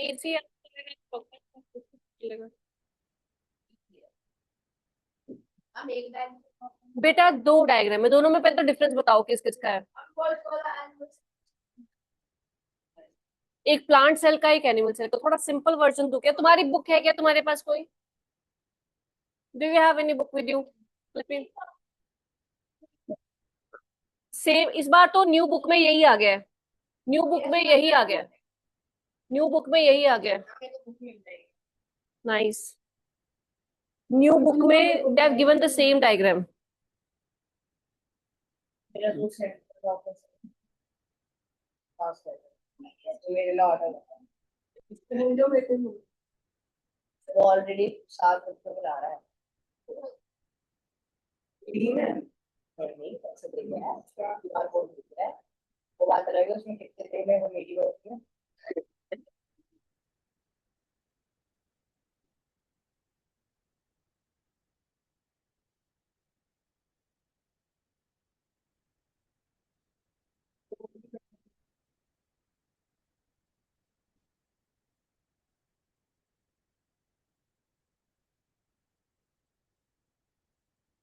AC चलेगा। हम एक डायग्राम बेटा दो डायग्राम है, दोनों में पहले तो डिफरेंस बताओ किस किस का है। एक प्लांट सेल का, एक एनिमल सेल का। थोड़ा सिंपल वर्जन दो क्या? तुम्हारी बुक है क्या तुम्हारे पास कोई? Do you have any book with you? Let me. Same इस बार तो न्यू बुक में यही आ गया है। न्यू बुक में यही आ गया है। न्यू बुक में यही आ गया है। नाइस। न्यू बुक में they have given the same diagram. मेरा दूसरे पास है तो मेरे लिए ऑर्डर वो ऑलरेडी 7 रुपये में ला रहा है। ठीक है नहीं पैसे दे गया है क्यूआर कोड दिख रहा है। वो बात अलग है उसमें कितने देर में वो मेरी होती है।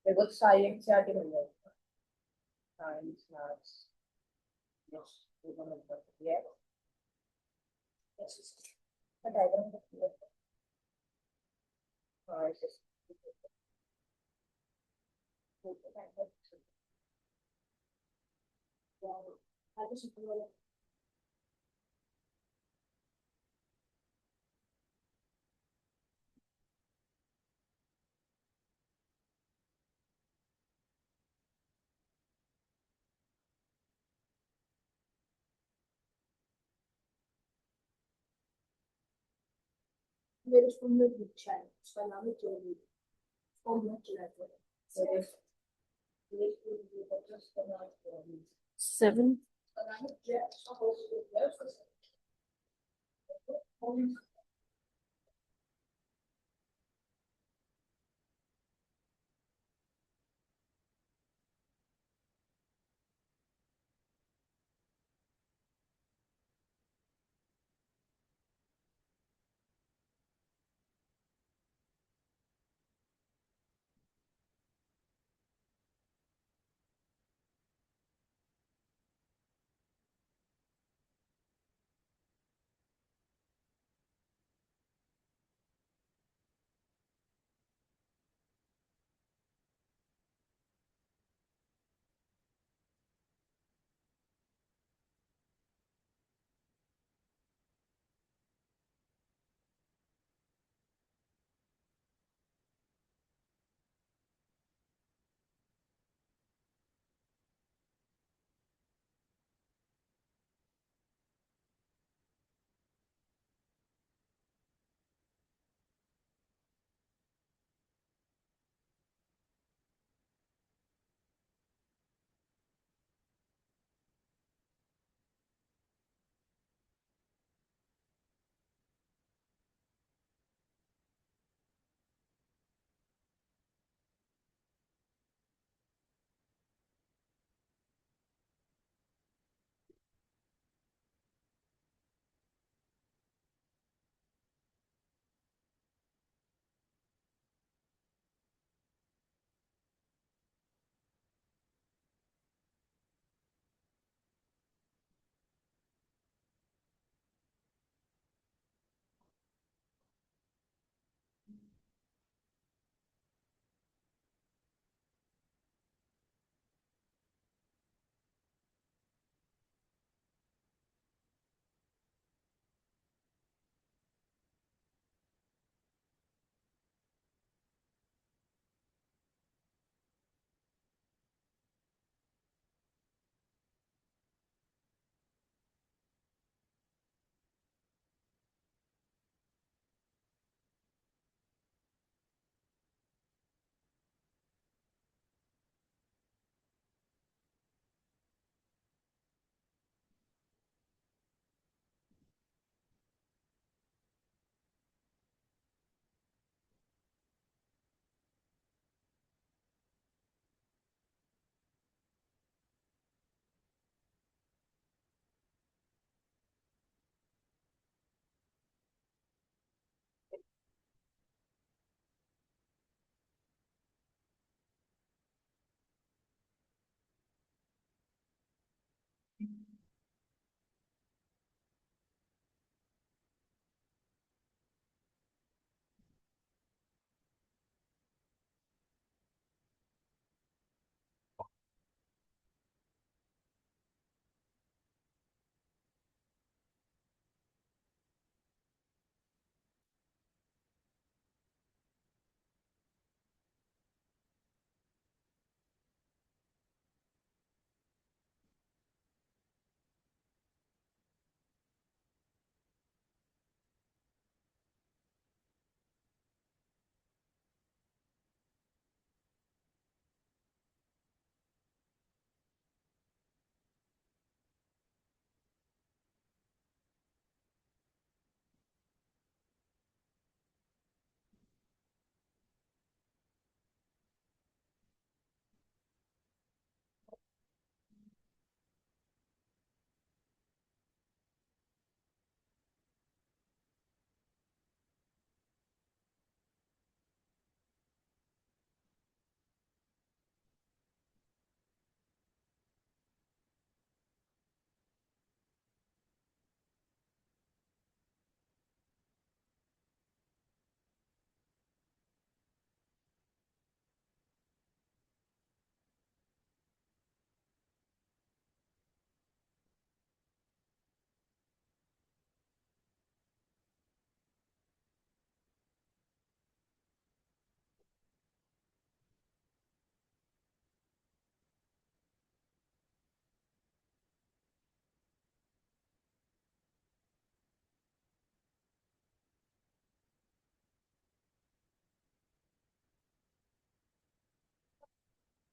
मेरे को सारी एनसीईआरटी मिल जाएगी। साइंस मैथ्स यस ये तो मिल सकती है। डायग्राम हाँ मेरे स्कूल में एक बच्चा है उसका नाम है चोरी। वो बहुत चिल्लाता है मेरे स्कूल में बच्चा उसका नाम चोरी। 7। उसका नाम है जय उसका है उसका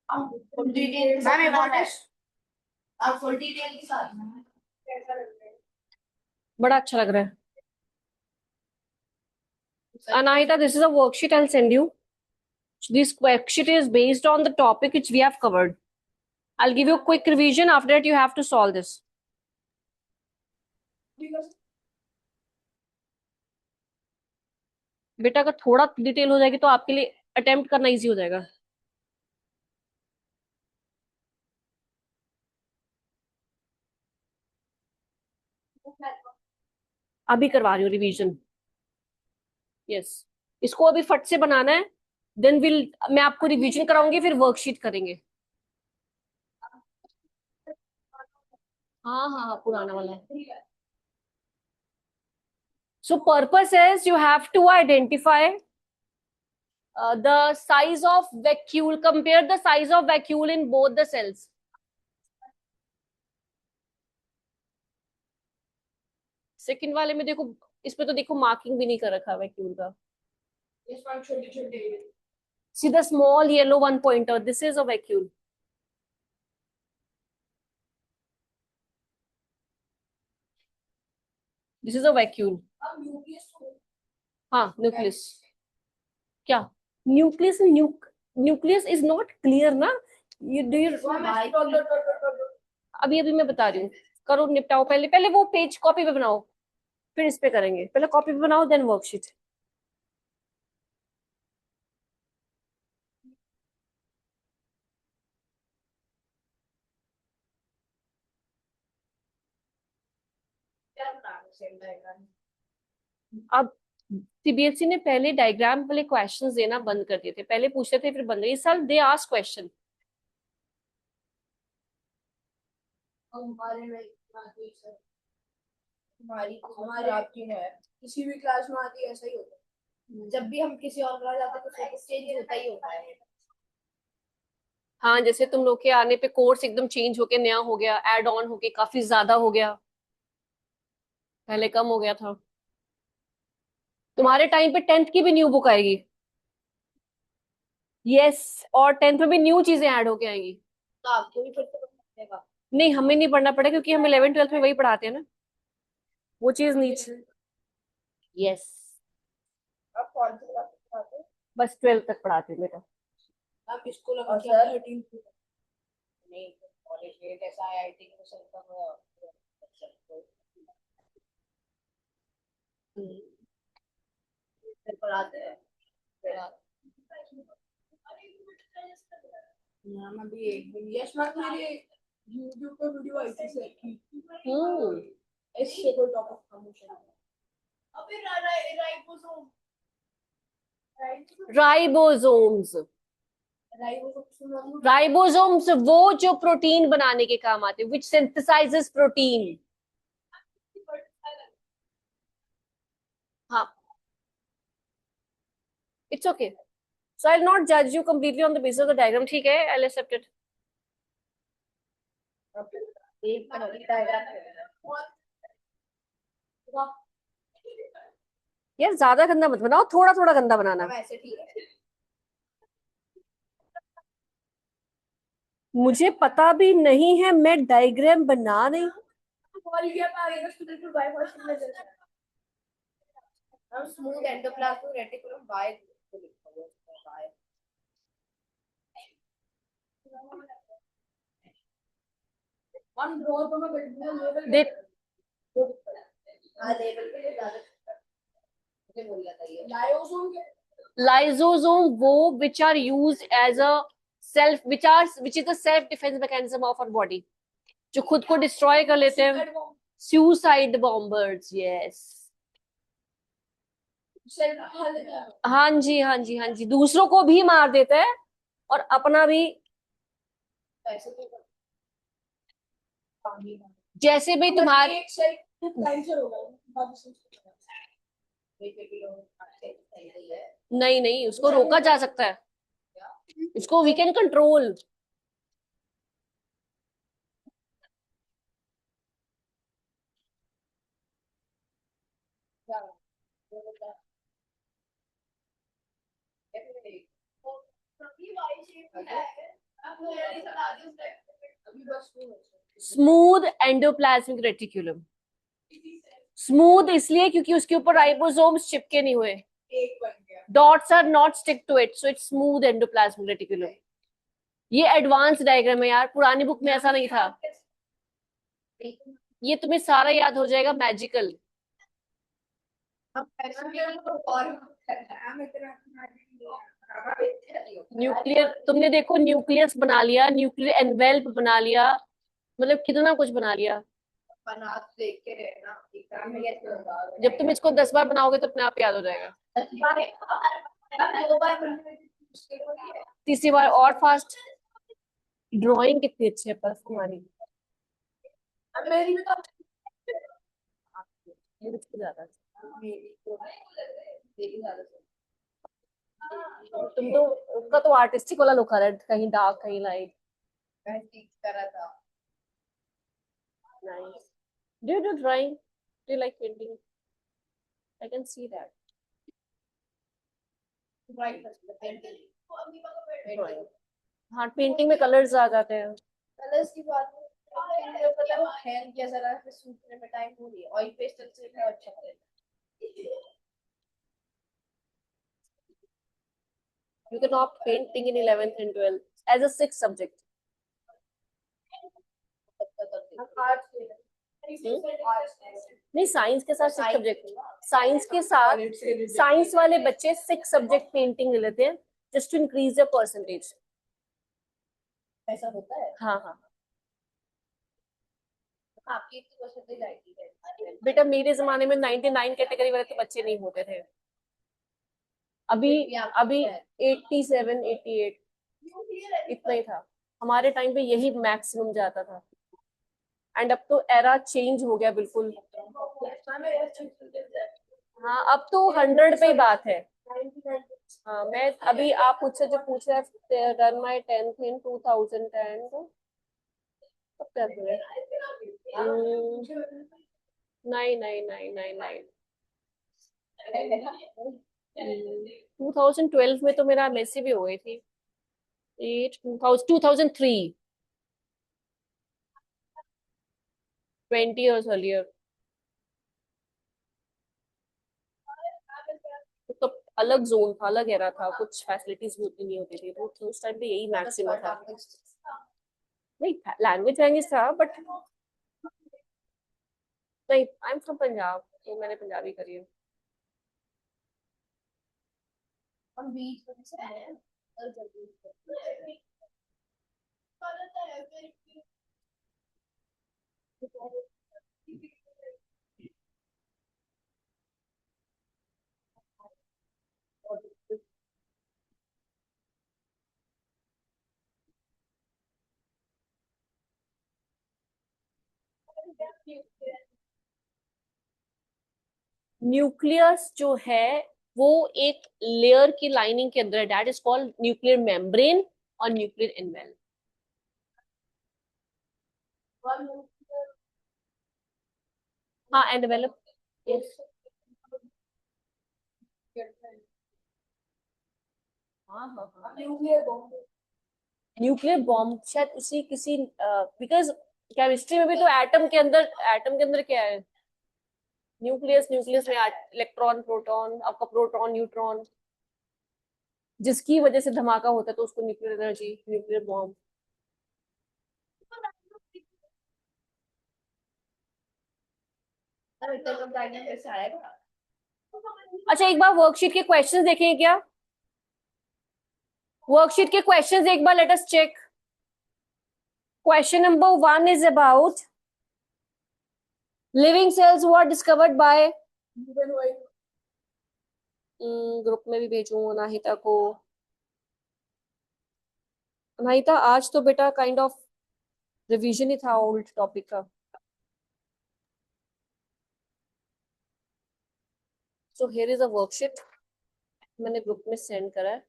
फुल डिटेल मैम एक और टेस्ट आप फुल डिटेल के साथ में कैसा लग रहा है? बड़ा अच्छा लग रहा है। Anahita, this is a worksheet I'll send you. This worksheet is based on the topic which we have covered. I'll give you a quick revision. After that, you have to solve this. बेटा अगर थोड़ा detail हो जाएगी तो आपके लिए attempt करना easy हो जाएगा। अभी करवा रही हूँ रिवीजन। यस, इसको अभी फट से बनाना है। देन मैं आपको रिवीजन कराऊंगी, फिर वर्कशीट करेंगे। हाँ हाँ हाँ, पुराना वाला है। So purpose is you have to identify the size of vacuole, compare the size of vacuole in both the cells. Second वाले में देखो, इसमें तो देखो मार्किंग भी नहीं कर रखा वैक्यूल का। इस पर छोटे छोटे See the small yellow one pointer. This is a vacuole. This is a vacuole. अब न्यूक्लियस हाँ, न्यूक्लियस। क्या nucleus? Nucleus is not clear ना। यू डू यू अभी अभी मैं बता रही हूँ। करो, निपटाओ। पहले पहले वो पेज कॉपी पे बनाओ, फिर इस पे करेंगे। पहले कॉपी पे बनाओ, देन वर्कशीट। क्या बना सेम डायग्राम अब सीबीएसई ने पहले डायग्राम वाले क्वेश्चंस देना बंद कर दिए थे। पहले पूछते थे फिर बंद। इस साल दे आस्क क्वेश्चन। हमारे में हमारी आपकी है किसी भी क्लास में आती है ऐसा ही होता है जब भी हम किसी और क्लास जाते हैं तो फोकस चेंज होता ही होता है हाँ, जैसे तुम लोग के आने पे कोर्स एकदम चेंज होके नया हो गया, एड ऑन होके काफी ज्यादा हो गया। पहले कम हो गया था। तुम्हारे टाइम पे 10th की भी न्यू बुक आएगी। यस, और 10th में भी न्यू चीजें ऐड होके आएंगी। तो आपको भी फिर से पढ़ना पड़ेगा नहीं, हमें नहीं पढ़ना पड़ेगा क्योंकि हम 11th 12th में वही पढ़ाते हैं ना। वो चीज नीचे। यस, आप कौन सी क्लास पढ़ाते हैं बस 12th तक पढ़ाते हैं बेटा। आप इसको लगा के सर 13 नहीं कॉलेज में कैसा आईआईटी के सर का फिर पढ़ाते हैं मैम अभी एक दिन यस मैम मेरे यूट्यूब पे वीडियो आई थी सर की इससे कोई टॉपिक प्रमोशन अभी राइबोसोम राइबोसोम्स। राइबोसोम राइबोसोम्स वो जो प्रोटीन बनाने के काम आते हैं, विच सिंथेसाइजेस प्रोटीन। हाँ, it's okay. So I will not जज you completely on the basis of the diagram. ठीक है, आई विल एक्सेप्ट इट। एक डायग्राम यार ज्यादा गंदा मत बनाओ, थोड़ा थोड़ा गंदा बनाना। वैसे ठीक है मुझे पता भी नहीं है, मैं डायग्राम बना रही हूँ। स्मूथ एंडोप्लाज्मिक रेटिकुलम बाय लिखा हुआ है बाय वन रो तो मैं लेवल देख, हां लेवल पे ज्यादा मुझे बोल रहा था ये लायोसोम के लाइसोसोम वो which are used as a self which is the self defence mechanism of our body, जो खुद को डिस्ट्रॉय कर लेते हैं। Suicide bombers, yes. हाँ जी हाँ जी हाँ जी, दूसरों को भी मार देता है और अपना भी। जैसे भाई तुम्हारे नहीं नहीं, उसको रोका जा सकता है। इसको we can control. Smooth endoplasmic reticulum. Smooth इसलिए क्योंकि उसके ऊपर राइबोसोम्स चिपके नहीं हुए, एक बन गया। Dots are not stick to it, so it's smooth endoplasmic reticulum. ये एडवांस डायग्राम है यार, पुरानी बुक में ऐसा नहीं था। ये तुम्हें सारा याद हो जाएगा मैजिकल। न्यूक्लियर, तुमने देखो न्यूक्लियस बना लिया, न्यूक्लियर एनवेल्प बना लिया, मतलब कितना कुछ बना लिया। जब तुम इसको 10 बार बनाओगे तो अपने आप याद हो जाएगा। तीसरी बार और फास्ट। ड्राइंग कितनी अच्छी है पर तुम्हारी। मेरी भी तो ज्यादा। मेरी ज्यादा तुम तो, उसका तो आर्टिस्टिक वाला लुक आ रहा है, कहीं डार्क कहीं लाइट। मैं ठीक करा था। Nice. Do you do drawing? Do you like painting? I can see that. Drawing. हाँ, पेंटिंग में कलर्स आ जाते हैं। कलर्स की बात है, पता है हैंड क्या जरा से सूखने में टाइम हो रही है, ऑयल पेस्टल से बहुत अच्छा लगेगा। You can opt painting in 11th and 12th as a sixth subject. नहीं, साइंस के साथ सिक्स सब्जेक्ट, साइंस के साथ साइंस वाले बच्चे सिक्स सब्जेक्ट पेंटिंग ले लेते हैं just to increase the percentage. ऐसा होता है? हाँ हाँ आपकी इतनी परसेंटेज आई थी? बेटा, मेरे जमाने में 99 कैटेगरी वाले तो बच्चे नहीं होते थे। अभी अभी 87 88 इतना ही था हमारे टाइम पे, यही मैक्सिमम जाता था। एंड अब तो एरा चेंज हो गया बिल्कुल। हाँ, अब तो 100 पे ही बात है। हाँ, मैं अभी आप मुझसे जो पूछ रहे हैं, run my 10th in 2000 and कब तक हुए? 9 2012 में तो मेरा एमएससी भी हो गई थी। 2003, 20 years earlier। तो अलग जोन था, अलग एरा था, कुछ फैसिलिटीज भी उतनी नहीं होती थी, तो उस टाइम पे यही मैक्सिमम था। नहीं, लैंग्वेज लैंग्वेज था बट नहीं, आई एम फ्रॉम पंजाब, तो मैंने पंजाबी करी है। हम बीच में से आए हैं और जल्दी न्यूक्लियस जो है वो एक लेयर की लाइनिंग के अंदर है, that is called nuclear membrane और न्यूक्लियर एनवेल्प। हाँ, एनवेल्प। यस। हाँ हाँ हाँ, न्यूक्लियर बॉम्ब शायद उसी किसी, बिकॉज केमिस्ट्री में भी तो एटम के अंदर क्या है? न्यूक्लियस, न्यूक्लियस में इलेक्ट्रॉन प्रोटॉन, आपका प्रोटॉन न्यूट्रॉन, जिसकी वजह से धमाका होता है तो उसको न्यूक्लियर एनर्जी, न्यूक्लियर बॉम्ब। अच्छा, एक बार वर्कशीट के क्वेश्चंस देखेंगे क्या? वर्कशीट के क्वेश्चंस एक बार let us check. Question number 1 is about living cells were discovered by, group में भी भेजूं अनाहिता को। अनाहिता, आज तो बेटा काइंड ऑफ रिवीजन ही था ओल्ड टॉपिक का। So here is a worksheet, मैंने ग्रुप में सेंड करा है।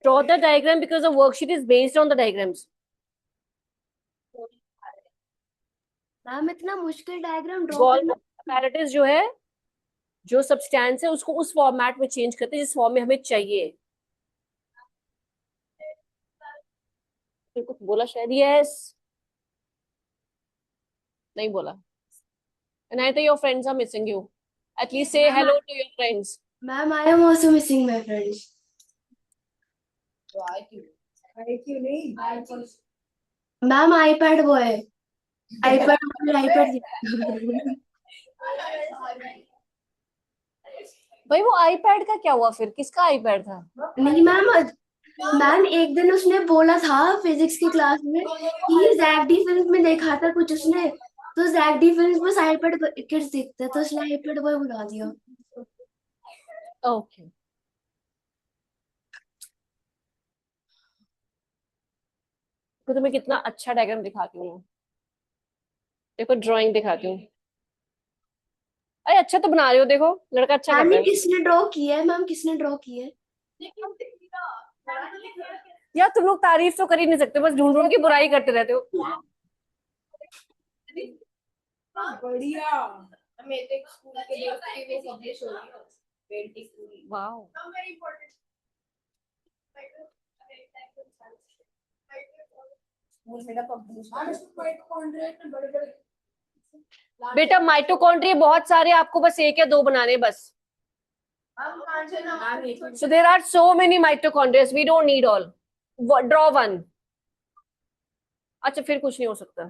Draw the diagram because the worksheet is based on the diagrams. Ma'am इतना मुश्किल डायग्राम ड्रॉ गॉल करना। apparatus जो है, जो सब्सटेंस है उसको उस फॉर्मेट में चेंज करते हैं जिस फॉर्म में हमें चाहिए। फिर कुछ बोला शायद, यस, नहीं बोला। Anita, your friends are missing you. At least say hello to your friends. Ma'am I am also missing my friends. तो आई क्यों नहीं मैम आईपैड वो है, आईपैड। भाई वो आईपैड का क्या हुआ फिर, किसका आईपैड था? नहीं मैम, मैम एक दिन उसने बोला था फिजिक्स की क्लास में कि जैक डी फिल्म में देखा था कुछ उसने, तो जैक डी फिल्म में आईपैड किड्स दिखते हैं, तो उसने आईपैड वो बुला दिया। ओके, तो तुम्हें कितना अच्छा डायग्राम दिखाती हूँ, देखो ड्राइंग दिखाती हूँ। अरे अच्छा तो बना रहे हो, देखो लड़का अच्छा कर मैम रहा ये है। किसने ड्रॉ किया है? मैम किसने ड्रॉ किया है? यार तुम लोग तारीफ तो कर ही नहीं सकते, बस ढूंढ ढूंढ की बुराई करते रहते हो। बढ़िया। हमें तो एक स्कूल के दोस्त की वो पब्लिश हो रही है पेंटिंग पूरी। वाओ, स्कूल में ना पब्लिश माइटोकॉन्ड्रिया बड़े बड़े बेटा माइटोकॉन्ड्रिया बहुत सारे, आपको बस एक या दो बनाने हैं बस। So there are so many mitochondria. We don't need all. Draw one. अच्छा फिर कुछ नहीं हो सकता।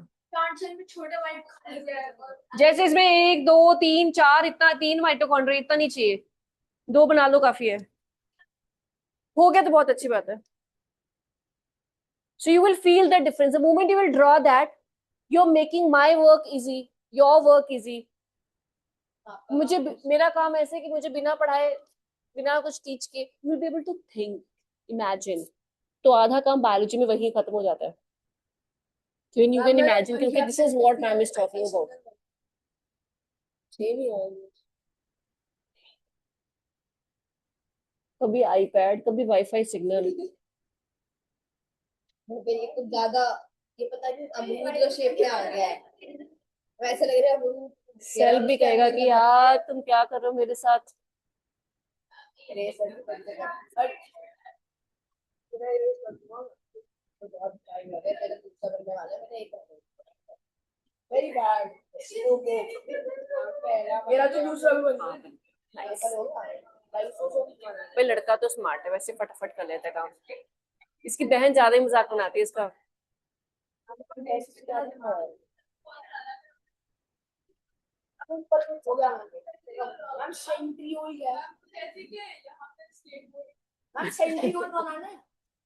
जैसे इसमें एक दो तीन चार, इतना तीन माइटोकॉन्ड्रिया, इतना नहीं चाहिए, दो बना लो काफी है। हो गया तो बहुत अच्छी बात है। So you will feel the difference. The moment you will draw that, you're making my work easy, your work easy. मुझे मेरा काम ऐसे है कि मुझे बिना पढ़ाए, बिना कुछ टीच के, you will be able to think, imagine. तो आधा काम बायोलॉजी में वही खत्म हो जाता है। When you can imagine, क्योंकि this is what ma'am is talking about. कभी आईपैड, कभी वाईफाई सिग्नल। ये कुछ ज्यादा, ये पता नहीं अमरूद का शेप में आ गया है, वैसे लग रहा है अमरूद। सेल्फ भी कहेगा कि यार तुम क्या कर रहे हो मेरे साथ। Very bad. मेरा तो दूसरा भी बन गया। भाई लड़का तो स्मार्ट है वैसे, फटाफट कर लेता है काम। इसकी बहन ज्यादा ही मजाक बनाती है इसका। हो गया मैम, सेंट्रियोल है मैम, सेंट्रियोल बनाना है।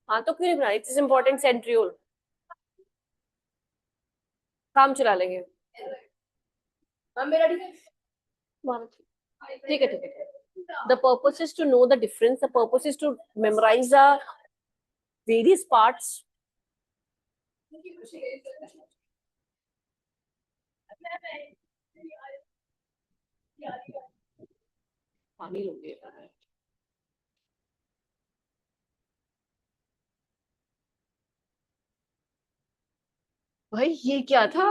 हाँ तो क्यों नहीं बनाई, इट्स इम्पोर्टेंट सेंट्रियोल, काम चला लेंगे। मैम मेरा ठीक है। ठीक है ठीक है। The purpose is to know the difference. The purpose is to memorize the various parts. पानी लोगे भाई, ये क्या था?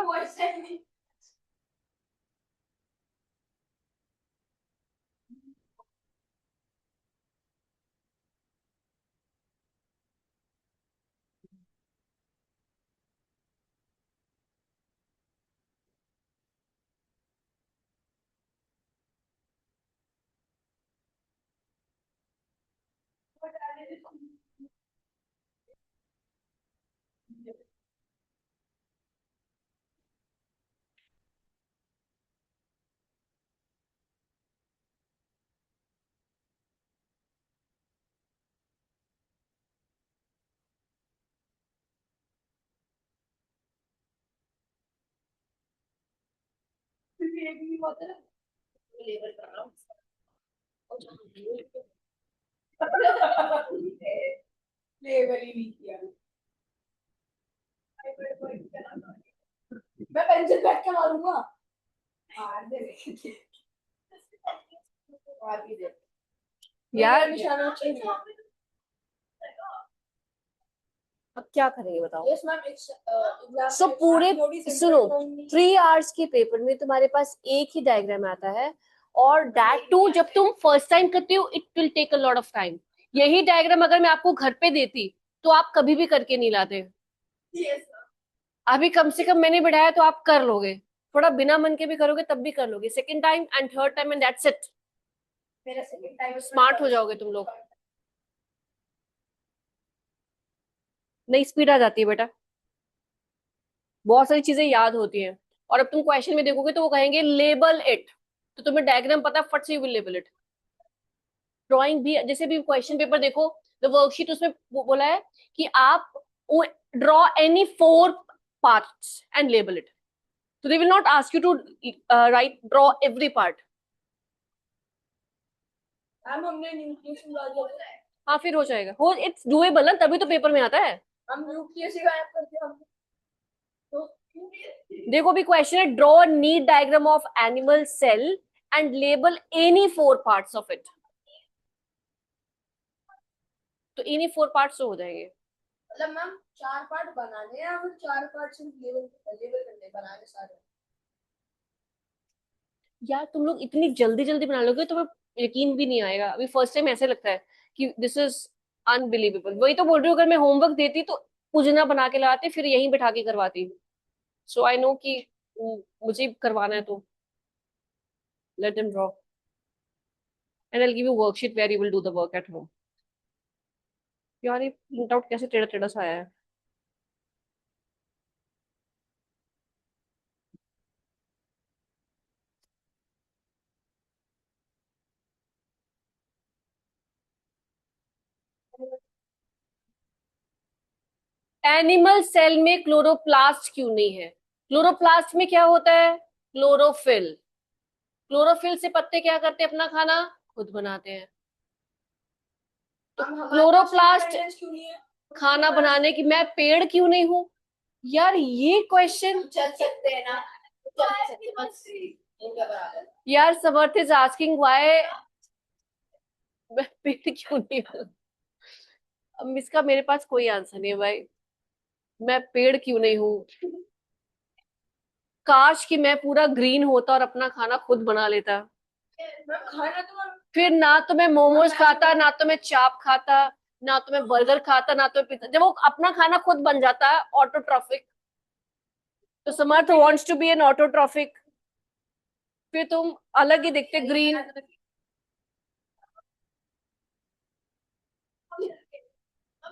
लेबर कर रहा हूँ। लेबर ही नहीं किया। मैं पेंसिल बैठ के मारूंगा। यार निशाना चाहिए। अब क्या करेंगे बताओ? Yes, ma'am. Exam So पूरे सुनो, only. 3 hours के पेपर में तुम्हारे पास एक ही डायग्राम आता है, और दैट टू जब तुम फर्स्ट टाइम करते हो it will take a lot of time. यही डायग्राम अगर मैं आपको घर पे देती तो आप कभी भी करके नहीं लाते. Yes. अभी कम से कम मैंने बढ़ाया तो आप कर लोगे. थोड़ा बिना मन के भी करोगे तब भी कर लोगे. Second time and third time and that's it. मेरा second time स्मार्ट हो जाओगे तुम लोग. नई स्पीड आ जाती है बेटा. बहुत सारी चीजें याद होती हैं. और अब तुम क्वेश्चन में देखोगे तो वो कहेंगे लेबल इट, तो तुम्हें डायग्राम पता, फट से you will label it. Drawing भी जैसे भी क्वेश्चन पेपर देखो, द वर्कशीट उसमें बोला है कि आप draw any 4 parts and label it. So they will not ask you to draw every part. Ma'am हमने न्यूक्लियस डाल दिया. हाँ फिर हो जाएगा. हो, इट्स डूएबल ना, तभी तो पेपर में आता है. हम न्यूक्लियस ही गायब कर दिया हमने. तो देखो भी क्वेश्चन है, draw neat diagram of animal cell and label any 4 parts of it. तो एनी 4 पार्ट्स तो हो जाएंगे. मतलब मैम 4 पार्ट बनाने हैं या फिर 4 पार्ट सिर्फ लेवल करने बनाने सारे. यार तुम लोग इतनी जल्दी जल्दी बना लोगे तुम्हें यकीन भी नहीं आएगा. अभी फर्स्ट टाइम ऐसे लगता है कि दिस इज अनबिलीवेबल. वही तो बोल रही हूँ, अगर मैं होमवर्क देती तो पुजना बना के लाते, फिर यहीं बैठा के करवाती. सो आई नो कि मुझे करवाना है तो let them draw and I'll give you worksheet where you will do the work at home. यार ये प्रिंट आउट कैसे टेढ़ा टेढ़ा सा आया है. एनिमल सेल में क्लोरोप्लास्ट क्यों नहीं है? क्लोरोप्लास्ट में क्या होता है? क्लोरोफिल. क्लोरोफिल से पत्ते क्या करते हैं? अपना खाना खुद बनाते हैं. तो क्लोरोप्लास्ट क्यों नहीं है? खाना बनाने की. मैं पेड़ क्यों नहीं हूं? यार ये क्वेश्चन. चल सकते हैं ना. चल सकते बस इनका बराबर. यार समर्थ इज आस्किंग व्हाई मैं पेड़ क्यों नहीं हूं. अब इसका मेरे पास कोई आंसर नहीं है भाई. मैं पेड़ क्यों नहीं हूं? काश कि मैं पूरा ग्रीन होता और अपना खाना खुद बना लेता. मैं खाना तो मैम फिर ना तो मैं मोमोज खाता, ना तो मैं चाप खाता, ना तो मैं बर्गर खाता, ना तो पिज्जा. जब वो अपना खाना खुद बन जाता है ऑटोट्रॉफिक, तो Samarth wants to be an autotrophic. फिर तुम अलग ही दिखते ग्रीन. हम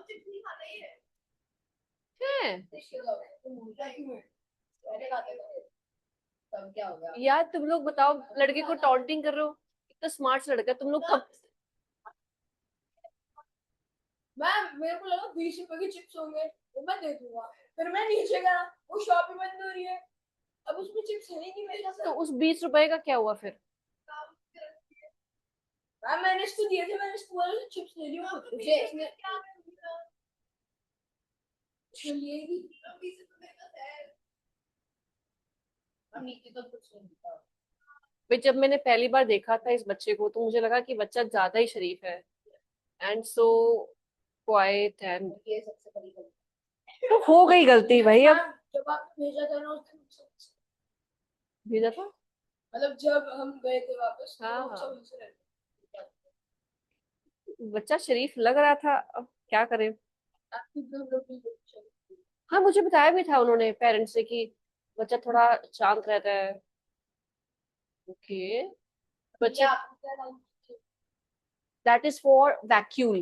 चिप्स नहीं खाते ही है. है तब क्या हो गया? यार तुम लोग बताओ, लड़के को टॉन्टिंग कर रहे हो. इतना स्मार्ट लड़का तुम लोग कब. मैम मेरे को लगा 20 रुपए की चिप्स होंगे वो मैं दे दूंगा. फिर मैं नीचे गया वो शॉप ही बंद हो रही है. अब उसमें चिप्स है ही नहीं मेरे पास. तो उस 20 रुपए का क्या हुआ फिर? मैम मैंने इसको दिए थे. मैंने इसको वाले चिप्स ले लिए. मुझे इसने लिए ही अब नीचे तो कुछ नहीं था. भाई जब मैंने पहली बार देखा था इस बच्चे को तो मुझे लगा कि बच्चा ज्यादा ही शरीफ है. And so quiet and. ये सबसे बड़ी गलती. तो हो गई गलती भाई. अब मैम, जब आपने भेजा था ना उस दिन भेजा था. मतलब जब हम गए थे वापस तो हाँ, वो हाँ. सब वहीं से रहते बच्चा शरीफ लग रहा था, अब क्या करें. थे. आपकी दो लोग भी शरीफ थे. हाँ मुझे बताया भी था उन्होंने पेरेंट्स से कि बच्चा थोड़ा शांत रहता है. ओके. बच्चे क्या क्या नाम था? That is for vacuole.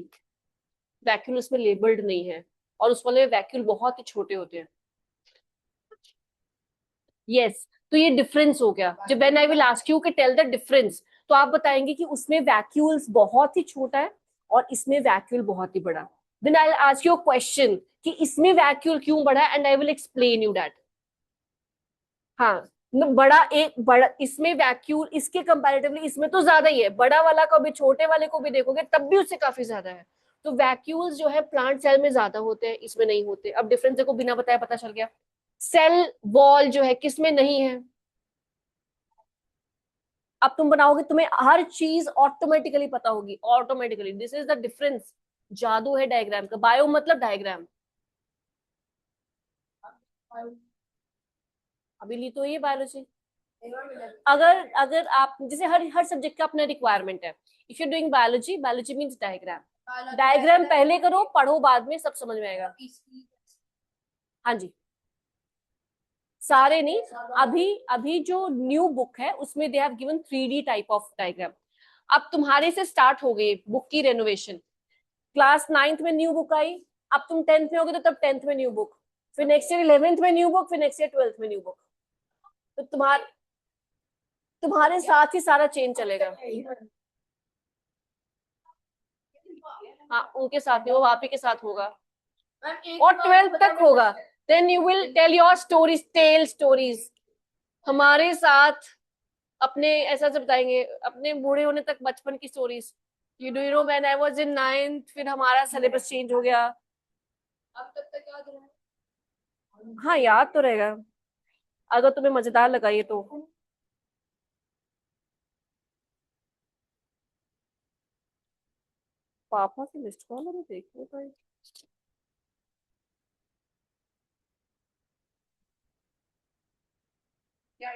Vacuole उसमें लेबल्ड नहीं है, और उस वाले वैक्यूल बहुत ही छोटे होते हैं. यस. तो ये डिफरेंस हो गया. जब when I will ask you कि टेल द डिफरेंस, तो आप बताएंगे कि उसमें वैक्यूल्स बहुत ही छोटा है और इसमें वैक्यूल बहुत ही बड़ा. Then I will ask you a question कि इसमें वैक्यूल क्यों बड़ा है, and I will explain you that. हाँ बड़ा, एक बड़ा इसमें वैक्यूल इसके कंपैरेटिवली इसमें तो ज्यादा ही है. बड़ा वाला को भी छोटे वाले को भी देखोगे तब भी उससे काफी ज्यादा है. तो वैक्यूल्स जो है प्लांट सेल में ज्यादा होते हैं, इसमें नहीं होते. अब डिफरेंस देखो, बिना बताया पता चल गया. सेल वॉल जो है किसमें नहीं है. अब तुम बनाओगे तुम्हें हर चीज ऑटोमेटिकली पता होगी. Automatically. This is the difference. जादू है डायग्राम का. बायो मतलब डायग्राम. अभी ली तो ये बायोलॉजी। अगर अगर आप जैसे हर हर सब्जेक्ट का अपना रिक्वायरमेंट है। If you doing biology, biology means diagram. Diagram पहले करो, पढ़ो बाद में, सब समझ में आएगा। हाँ जी, सारे नहीं। अभी अभी जो न्यू बुक है उसमें they have given 3D type of diagram. अब तुम्हारे से स्टार्ट हो गई बुक की रेनोवेशन। क्लास 9th में न्यू बुक आई, अब तुम 10th में होगे तो तब 10th में न्यू बुक, फिर नेक्स्ट ईयर 11th में न्यू बुक, फिर नेक्स्ट ईयर 12th में न्यू बुक। तो तुम्हारे साथ ही सारा चेंज चलेगा। हाँ, उनके साथ नहीं, वो आप ही के साथ होगा और 12th तक होगा। Then you will tell your stories, tell stories हमारे साथ। अपने ऐसा से बताएंगे अपने बूढ़े होने तक बचपन की stories. You do you know when I was in 9th, फिर हमारा सिलेबस चेंज हो गया। अब तब तक याद रहा। हाँ, याद तो रहेगा अगर तुम्हें मजेदार लगा ये तो। पापा की लिस्ट कॉल है, देखो तो। क्या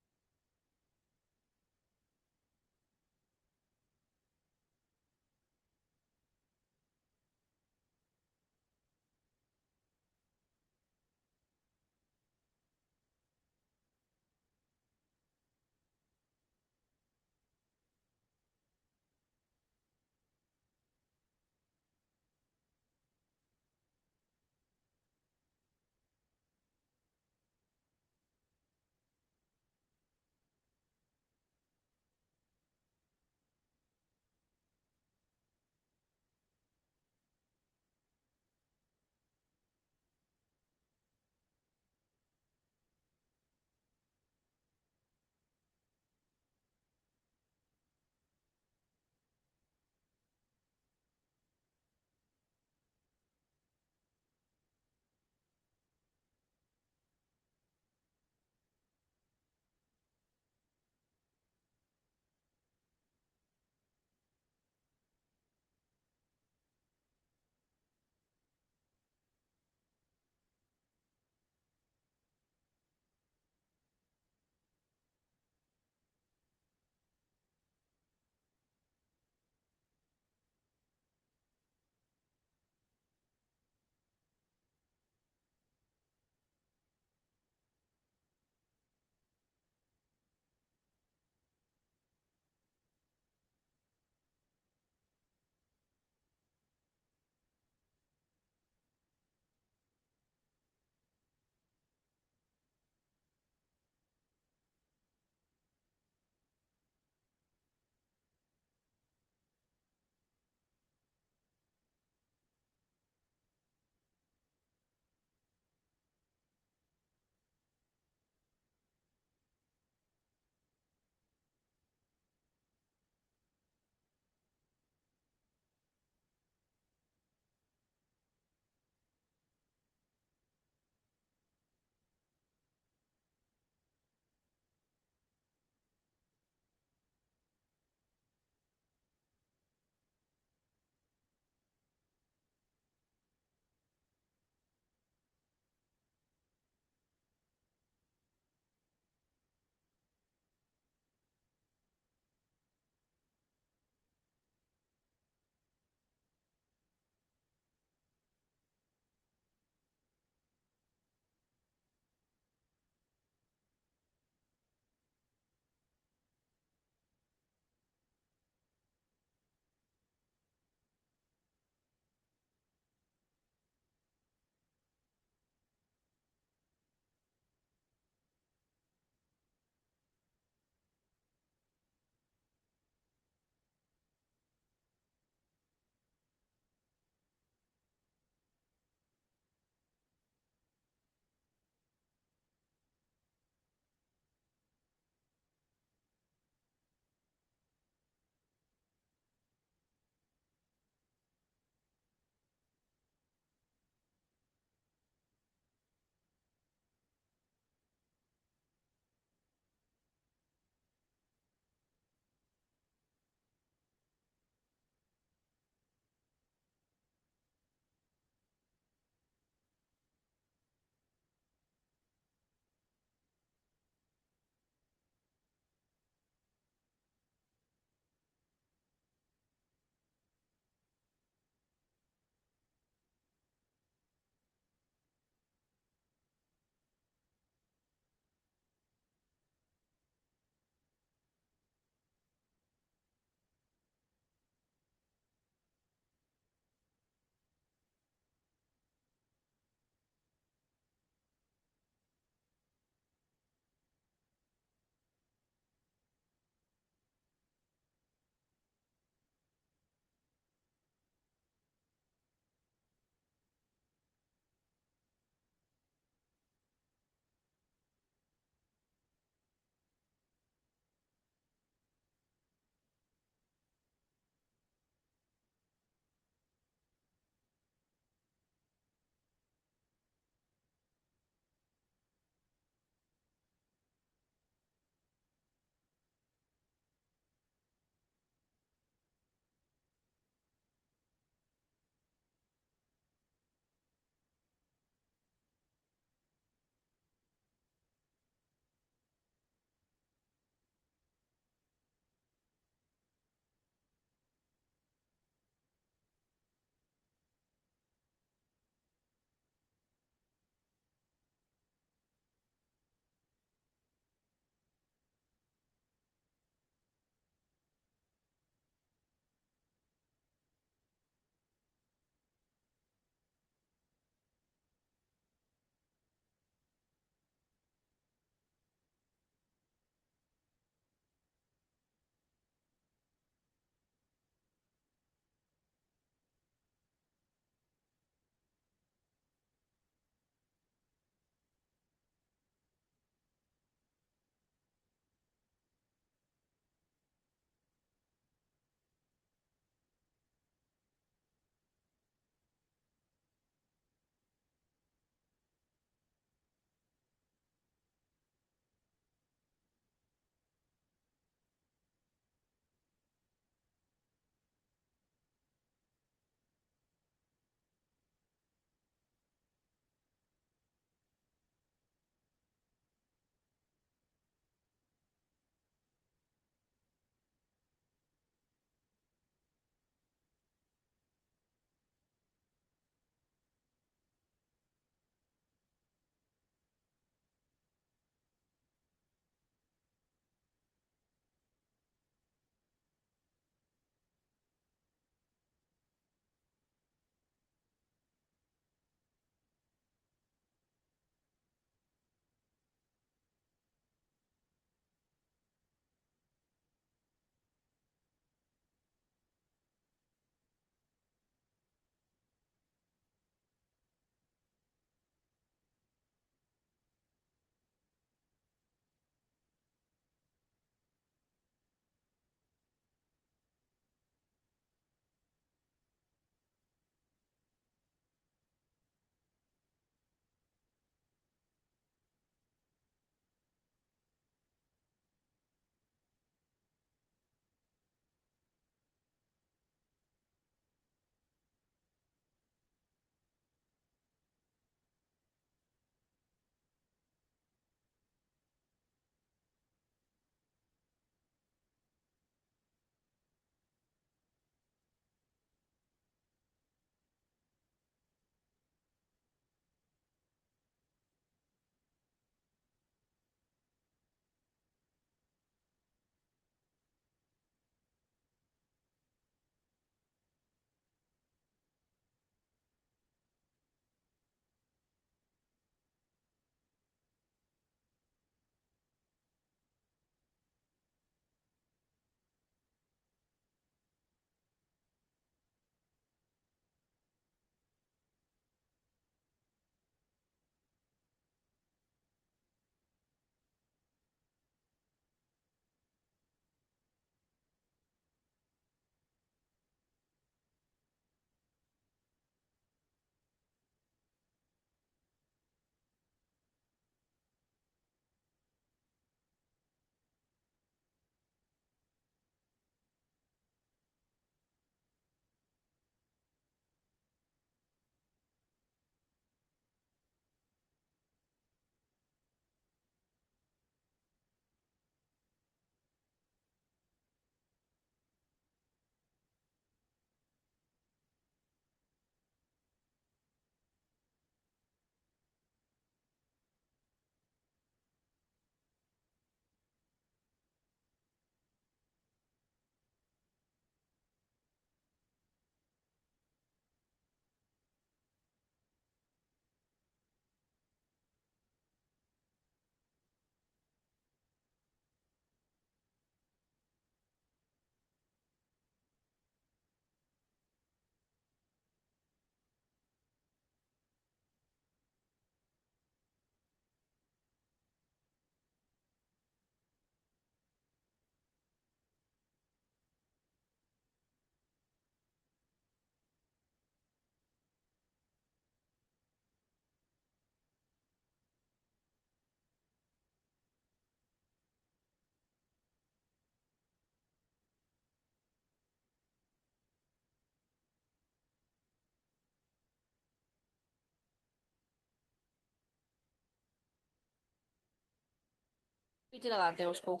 पीछे लगाते हैं उसको।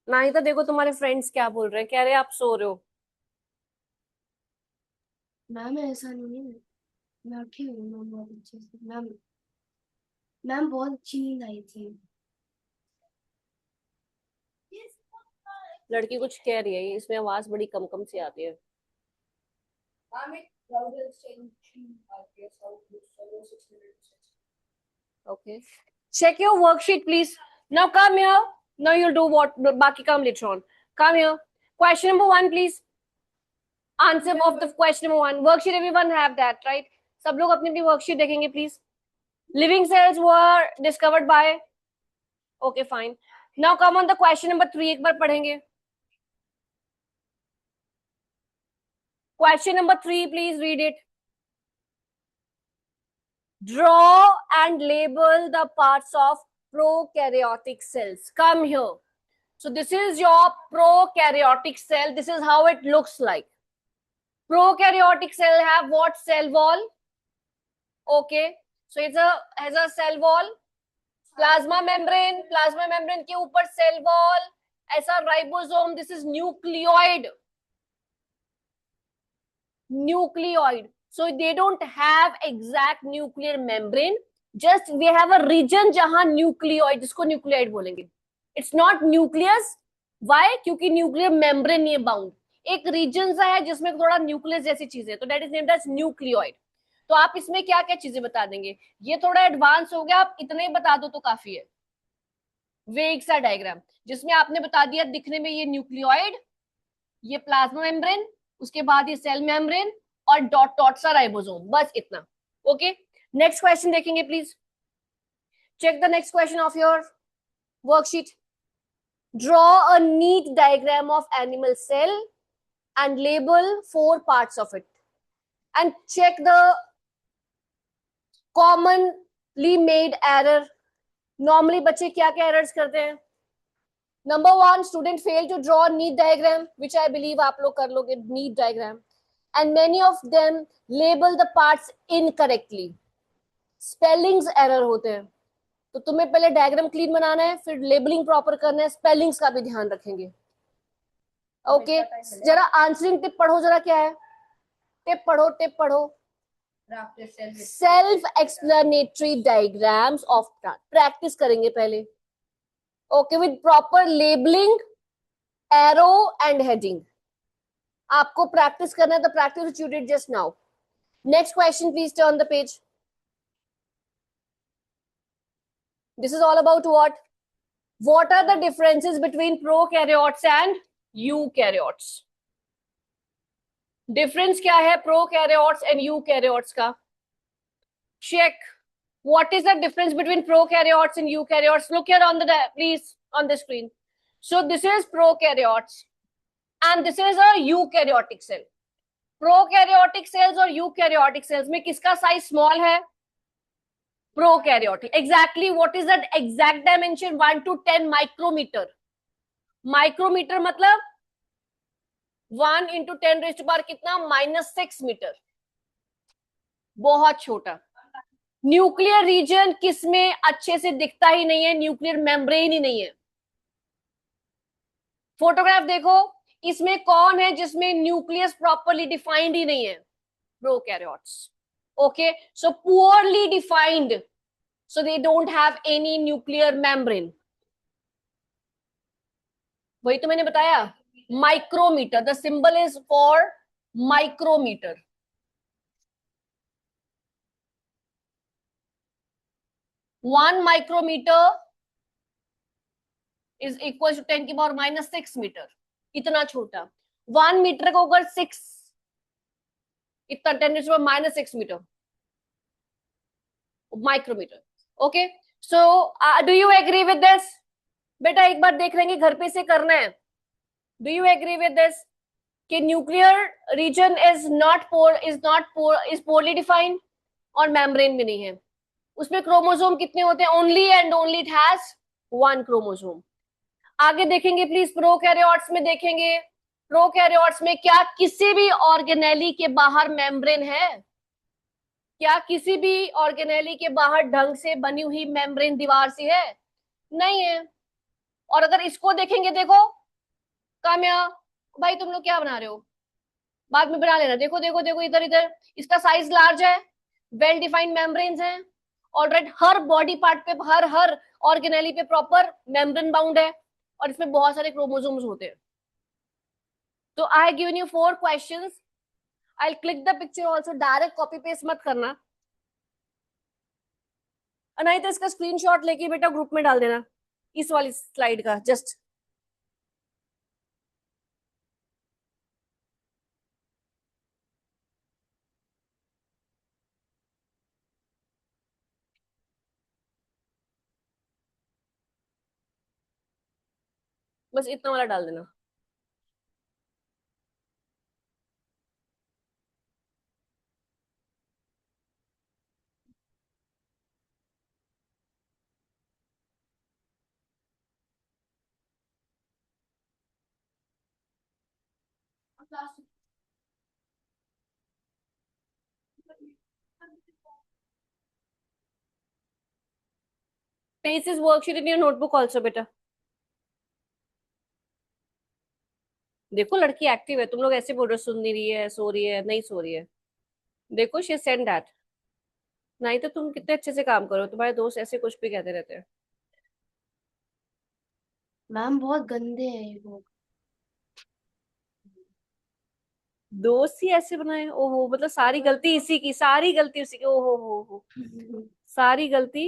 नहीं तो देखो तुम्हारे फ्रेंड्स क्या बोल रहे हैं, कह रहे हैं आप सो रहे हो। मैम ऐसा नहीं है, मैं उठी हुई हूँ मैम बहुत अच्छे से। मैम मैम बहुत अच्छी नींद आई थी। लड़की कुछ कह रही है, इसमें आवाज बड़ी कम कम सी आती है। Okay. Check your worksheet, please. Now come here. Now you'll do what? Baki काम later on. Come here. Question number 1, please. Answer of the question number 1. Worksheet, everyone have that, right? सब लोग अपनी अपनी worksheet देखेंगे, please. Living cells were discovered by. Okay, fine. Now come on the question number 3. एक बार पढ़ेंगे. Question number 3, please read it. Draw and label the parts of prokaryotic cells. Come here. So this is your prokaryotic cell. This is how it looks like. Prokaryotic cell have what cell wall? Okay. So it's has a cell wall. Plasma membrane. Plasma membrane के ऊपर cell wall. ऐसा ribosome. This is nucleoid. Nucleoid. So they don't have exact nuclear membrane. Just we have a region जहां nucleoid, जिसको nucleoid बोलेंगे. It's not nucleus. Why? क्योंकि nuclear membrane नहीं है bound. एक रीजन सा है जिसमें थोड़ा न्यूक्लियस जैसी चीज है, तो that is named as nucleoid. तो आप इसमें क्या क्या चीजें बता देंगे? ये थोड़ा एडवांस हो गया, आप इतने ही बता दो तो काफी है. वेग सा डायग्राम जिसमें आपने बता दिया दिखने में ये न्यूक्लियोइड, ये प्लाज्मा मेम्ब्रेन, उसके बाद ये सेल मेम्ब्रेन और डॉट डॉट सा राइबोसोम, बस इतना. ओके, नेक्स्ट क्वेश्चन देखेंगे please. Check the next question of your worksheet. Draw a neat diagram of animal cell and label 4 parts of it. And check the commonly made error. Normally बच्चे क्या क्या errors करते हैं? Number 1, student failed to draw a neat diagram, which I believe आप लोग कर लोगे neat diagram. And many of them label the parts incorrectly. Spellings error होते हैं. तो तुम्हें पहले डायग्राम क्लीन बनाना है, फिर लेबलिंग प्रॉपर करना है, स्पेलिंग्स का भी ध्यान रखेंगे. ओके, जरा आंसरिंग टिप पढ़ो, जरा क्या है टिप पढ़ो, टिप पढ़ो. Self explanatory diagrams of practice करेंगे पहले. Okay, with proper labelling, arrow and heading. आपको प्रैक्टिस करना है, तो practice you did just now. Next question please turn the page. This is all about what? What are the differences between prokaryotes and eukaryotes? Difference क्या है prokaryotes and eukaryotes का? Check. What is the difference between prokaryotes and eukaryotes? Look here on the please on the screen. So this is prokaryotes and this is a eukaryotic cell. Prokaryotic cells और eukaryotic cells में किसका size small है? Prokaryotic. Exactly. What is that exact dimension? 1 to 10 micrometer. Micrometer मतलब 1 into 10 raised to power कितना? -6 metre. बहुत छोटा. Nuclear region किसमें अच्छे से दिखता ही नहीं है? न्यूक्लियर मेम्ब्रेन ही नहीं है. फोटोग्राफ देखो, इसमें कौन है जिसमें न्यूक्लियस प्रॉपरली डिफाइंड ही नहीं है? Prokaryotes. Okay, so poorly defined, so they don't have any nuclear membrane. वही तो मैंने बताया, micrometer. The symbol is for micrometer. One micrometer is equal to 10 की पावर -6 मीटर. इतना छोटा. 1 मीटर को अगर 6 इतना 10 -6 metre micrometre. Okay, so do you agree with this? बेटा एक बार देख लेंगे, घर पे से करना है. Do you agree with this कि nuclear region is poorly defined और मेम्ब्रेन भी नहीं है. उसमें क्रोमोसोम कितने होते हैं? Only and only it has 1 chromosome. आगे देखेंगे प्लीज. प्रोकैरियोट्स में देखेंगे, प्रोकैरियोट्स में क्या किसी भी ऑर्गेनेली के बाहर मेम्ब्रेन है? क्या किसी भी ऑर्गेनेली के बाहर ढंग से बनी हुई मेम्ब्रेन दीवार सी है? नहीं है. और अगर इसको देखेंगे, देखो काम्या, भाई तुम लोग क्या बना रहे हो, बाद में बना लेना। देखो देखो देखो, इधर इधर, इसका साइज लार्ज है, वेल डिफाइंड मेम्ब्रेन्स हैं, ऑलराइट, हर बॉडी पार्ट पे, हर ऑर्गेनेली पे प्रॉपर मेम्ब्रेन बाउंड है, और इसमें बहुत सारे क्रोमोसोम्स होते हैं। तो I have given you 4 questions, I will click the picture also, direct copy paste मत करना, नहीं तो इसका स्क्रीनशॉट लेके बेटा ग्रुप में डाल देना, इस वाली स्लाइड का जस्ट। बस इतना वाला डाल देना। Paste this worksheet in your notebook also बेटा। देखो लड़की एक्टिव है, तुम लोग ऐसे बोल रहे हो सुन नहीं रही है, सो रही है, नहीं सो रही है। देखो शी सेंड दैट। नहीं तो तुम कितने अच्छे से काम करो, तुम्हारे दोस्त ऐसे कुछ भी कहते रहते हैं। मैम बहुत गंदे हैं ये लोग। दोस्त ही ऐसे बनाए, ओहो, मतलब सारी गलती इसी की, सारी गलती उसी की, ओहो हो, सारी गलती।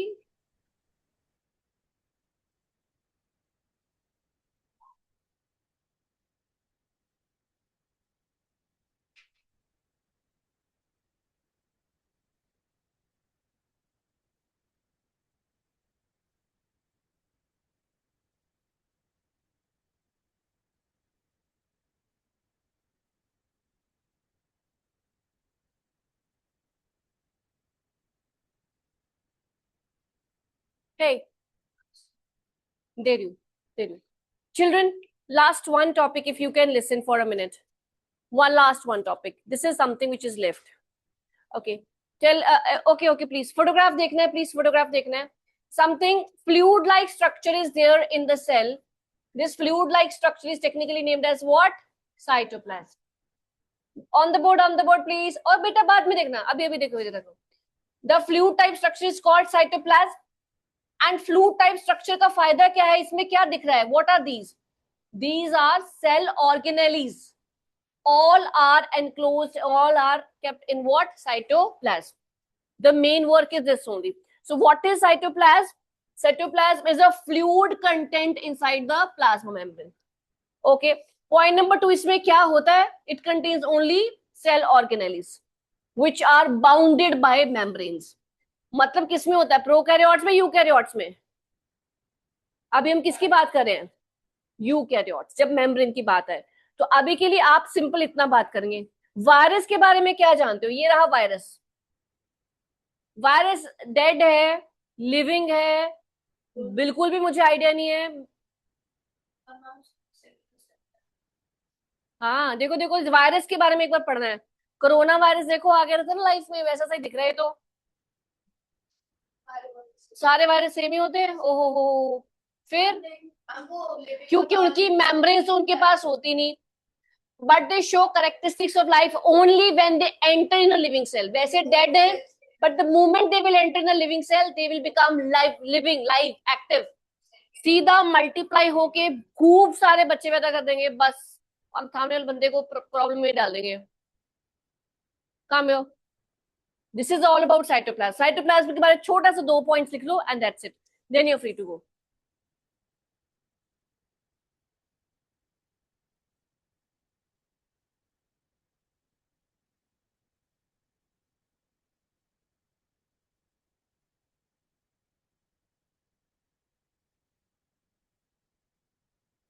Hey, there you, there you. Children, last one topic, if you can listen for a minute. One last one topic. This is something which is left. Okay. Tell, okay, okay, please. Photograph देखना है, please. Photograph देखना है. Something fluid-like structure is there in the cell. This fluid-like structure is technically named as what? Cytoplasm. On the board, please. और बेटा बाद में देखना, अभी अभी देखो, इधर देखो. The fluid type structure is called cytoplasm. And fluid type structure का फायदा क्या है, इसमें क्या दिख रहा है? What are these? These are cell organelles. All are enclosed, all are kept in what? Cytoplasm. The main work is this only. So what is cytoplasm? Cytoplasm is a fluid content inside the plasma membrane. Okay. Point number 2, इसमें क्या होता है? It contains only cell organelles which are bounded by membranes. मतलब किसमें होता है? Prokaryotes में, eukaryotes में? अभी हम किसकी बात कर रहे हैं? यूकैरियोट्स, जब मेम्ब्रेन की बात है। तो अभी के लिए आप सिंपल इतना बात करेंगे। वायरस के बारे में क्या जानते हो? ये रहा वायरस। वायरस डेड है, लिविंग है, बिल्कुल भी मुझे आइडिया नहीं है। हाँ देखो देखो, वायरस के बारे में एक बार पढ़ना है। कोरोना वायरस देखो आ गया था ना लाइफ में, वैसा सही दिख रहा है। तो सारे वायरस सेम ही होते हैं? ओहो हो। फिर क्योंकि उनकी मेम्ब्रेन उनके पास होती नहीं, but they show characteristics of life only when they enter in a living cell. वैसे dead है, but the moment they will enter in a living cell, they will become live, living, live, active. सीधा multiply होके खूब सारे बच्चे पैदा कर देंगे बस, और सामने वाले बंदे को प्रॉब्लम में डाल देंगे। काम हो। This is all about cytoplasm. Cytoplasm के बारे में छोटा सा 2 पॉइंट्स लिख लो and that's it. Then you're free to go.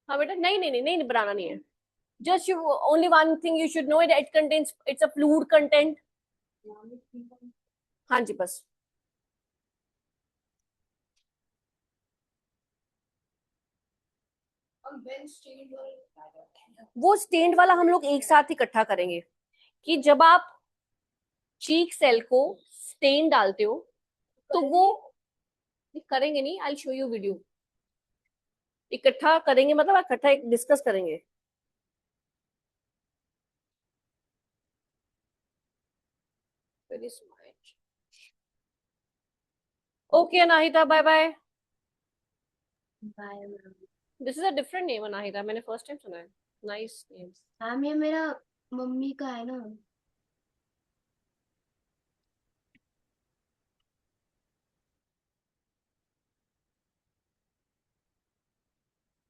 हाँ बेटा, नहीं नहीं नहीं नहीं बनाना नहीं है। Just you, only one thing you should know, it contains, it's a fluid content. हाँ जी बस। वो स्टेंड वाला हम लोग एक साथ इकट्ठा करेंगे कि जब आप चीक सेल को स्टेन डालते हो तो वो करेंगे नहीं। I show you video. इकट्ठा करेंगे मतलब इकट्ठा डिस्कस करेंगे. Very smart. Okay, Anahita, bye bye. Bye ma'am. This is a different name, Anahita. मैंने first time सुना है. Nice name. मैम ये मेरा मम्मी का है ना.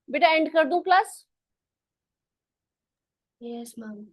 बेटा एंड कर दूं क्लास? Yes ma'am.